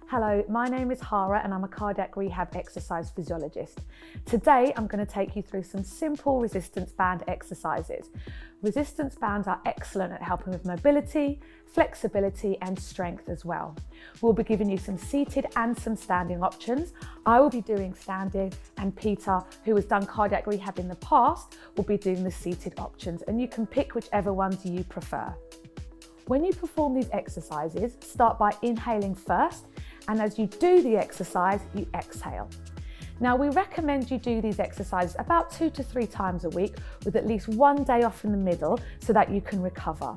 Hello, my name is Hara and I'm a cardiac rehab exercise physiologist. Today I'm going to take you through some simple resistance band exercises. Resistance bands are excellent at helping with mobility, flexibility and strength as well. We'll be giving you some seated and some standing options. I will be doing standing and Peter, who has done cardiac rehab in the past, will be doing the seated options, and you can pick whichever ones you prefer. When you perform these exercises, start by inhaling first, and as you do the exercise, you exhale. Now, we recommend you do these exercises about 2 to 3 times a week with at least one day off in the middle so that you can recover.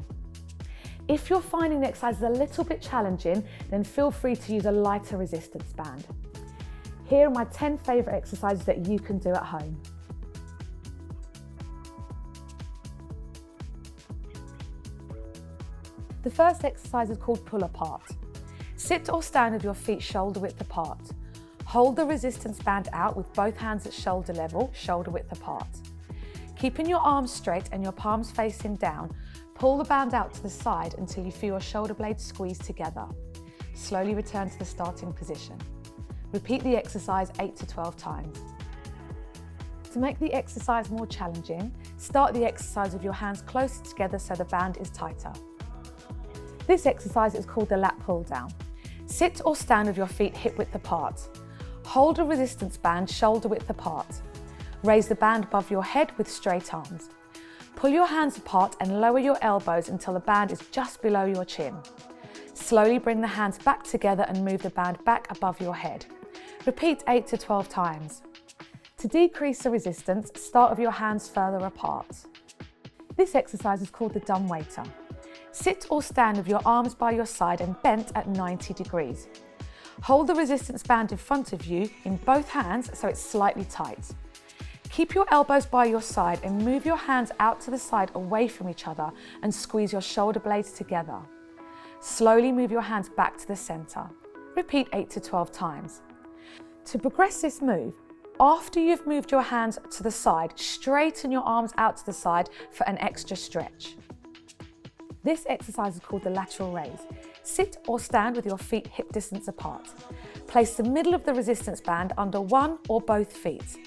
If you're finding the exercises a little bit challenging, then feel free to use a lighter resistance band. Here are my 10 favourite exercises that you can do at home. The first exercise is called pull apart. Sit or stand with your feet shoulder width apart. Hold the resistance band out with both hands at shoulder level, shoulder width apart. Keeping your arms straight and your palms facing down, pull the band out to the side until you feel your shoulder blades squeeze together. Slowly return to the starting position. Repeat the exercise 8 to 12 times. To make the exercise more challenging, start the exercise with your hands closer together so the band is tighter. This exercise is called the lat pull down. Sit or stand with your feet hip width apart. Hold a resistance band shoulder width apart. Raise the band above your head with straight arms. Pull your hands apart and lower your elbows until the band is just below your chin. Slowly bring the hands back together and move the band back above your head. Repeat 8 to 12 times. To decrease the resistance, start with your hands further apart. This exercise is called the dumb waiter. Sit or stand with your arms by your side and bent at 90 degrees. Hold the resistance band in front of you in both hands so it's slightly tight. Keep your elbows by your side and move your hands out to the side away from each other and squeeze your shoulder blades together. Slowly move your hands back to the center. Repeat 8 to 12 times. To progress this move, after you've moved your hands to the side, straighten your arms out to the side for an extra stretch. This exercise is called the lateral raise. Sit or stand with your feet hip distance apart. Place the middle of the resistance band under one or both feet.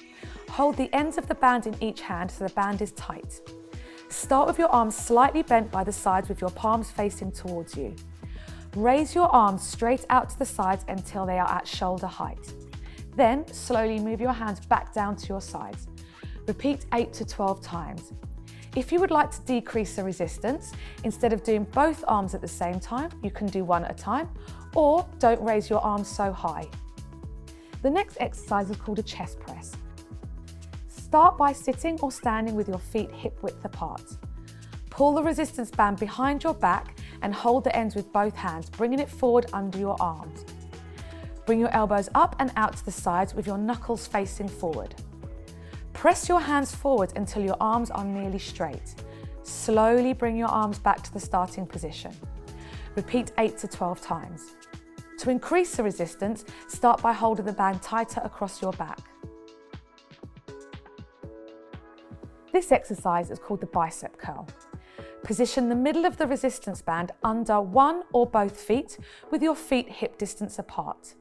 Hold the ends of the band in each hand so the band is tight. Start with your arms slightly bent by the sides with your palms facing towards you. Raise your arms straight out to the sides until they are at shoulder height. Then slowly move your hands back down to your sides. Repeat 8 to 12 times. If you would like to decrease the resistance, instead of doing both arms at the same time, you can do one at a time, or don't raise your arms so high. The next exercise is called a chest press. Start by sitting or standing with your feet hip width apart. Pull the resistance band behind your back and hold the ends with both hands, bringing it forward under your arms. Bring your elbows up and out to the sides with your knuckles facing forward. Press your hands forward until your arms are nearly straight. Slowly bring your arms back to the starting position. Repeat 8 to 12 times. To increase the resistance, start by holding the band tighter across your back. This exercise is called the bicep curl. Position the middle of the resistance band under one or both feet with your feet hip distance apart.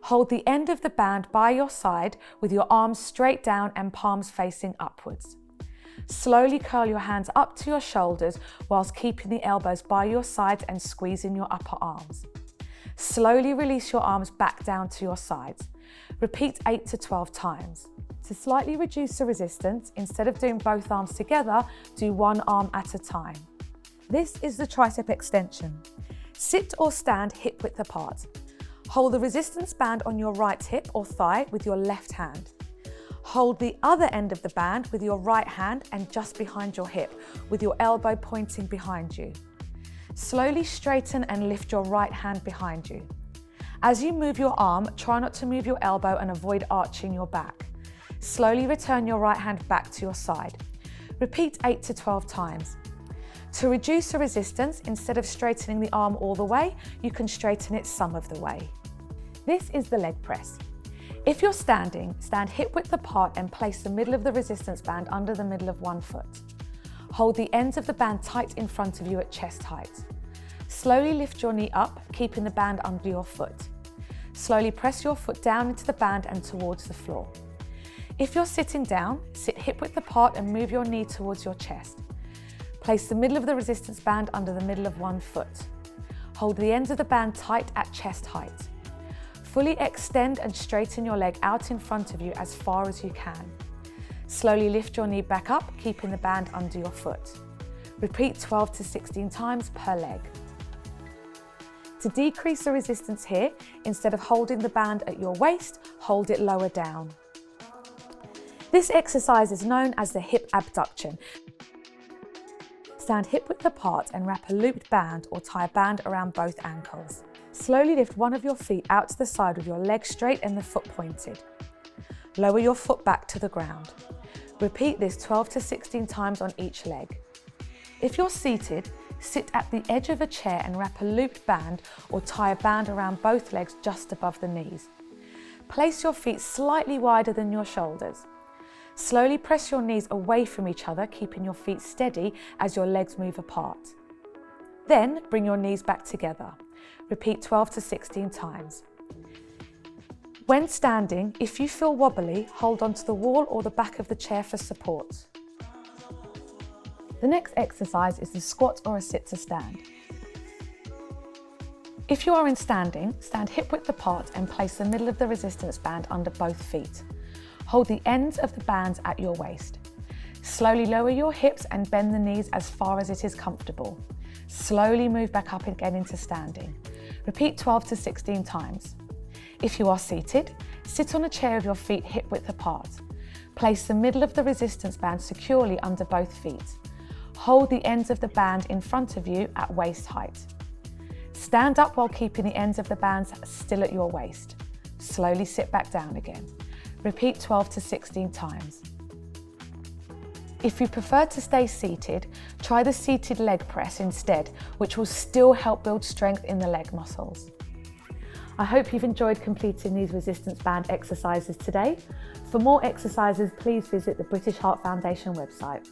Hold the end of the band by your side with your arms straight down and palms facing upwards. Slowly curl your hands up to your shoulders whilst keeping the elbows by your sides and squeezing your upper arms. Slowly release your arms back down to your sides. Repeat 8 to 12 times. To slightly reduce the resistance, instead of doing both arms together, do one arm at a time. This is the tricep extension. Sit or stand hip width apart. Hold the resistance band on your right hip or thigh with your left hand. Hold the other end of the band with your right hand and just behind your hip, with your elbow pointing behind you. Slowly straighten and lift your right hand behind you. As you move your arm, try not to move your elbow and avoid arching your back. Slowly return your right hand back to your side. Repeat 8 to 12 times. To reduce the resistance, instead of straightening the arm all the way, you can straighten it some of the way. This is the leg press. If you're standing, stand hip width apart and place the middle of the resistance band under the middle of one foot. Hold the ends of the band tight in front of you at chest height. Slowly lift your knee up, keeping the band under your foot. Slowly press your foot down into the band and towards the floor. If you're sitting down, sit hip width apart and move your knee towards your chest. Place the middle of the resistance band under the middle of one foot. Hold the ends of the band tight at chest height. Fully extend and straighten your leg out in front of you as far as you can. Slowly lift your knee back up, keeping the band under your foot. Repeat 12 to 16 times per leg. To decrease the resistance here, instead of holding the band at your waist, hold it lower down. This exercise is known as the hip abduction. Stand hip width apart and wrap a looped band or tie a band around both ankles. Slowly lift one of your feet out to the side with your leg straight and the foot pointed. Lower your foot back to the ground. Repeat this 12 to 16 times on each leg. If you're seated, sit at the edge of a chair and wrap a looped band or tie a band around both legs just above the knees. Place your feet slightly wider than your shoulders. Slowly press your knees away from each other, keeping your feet steady as your legs move apart. Then bring your knees back together. Repeat 12 to 16 times. When standing, if you feel wobbly, hold onto the wall or the back of the chair for support. The next exercise is the squat or a sit to stand. If you are in standing, stand hip width apart and place the middle of the resistance band under both feet. Hold the ends of the bands at your waist. Slowly lower your hips and bend the knees as far as it is comfortable. Slowly move back up again into standing. Repeat 12 to 16 times. If you are seated, sit on a chair with your feet hip width apart. Place the middle of the resistance band securely under both feet. Hold the ends of the band in front of you at waist height. Stand up while keeping the ends of the bands still at your waist. Slowly sit back down again. Repeat 12 to 16 times. If you prefer to stay seated, try the seated leg press instead, which will still help build strength in the leg muscles. I hope you've enjoyed completing these resistance band exercises today. For more exercises, please visit the British Heart Foundation website.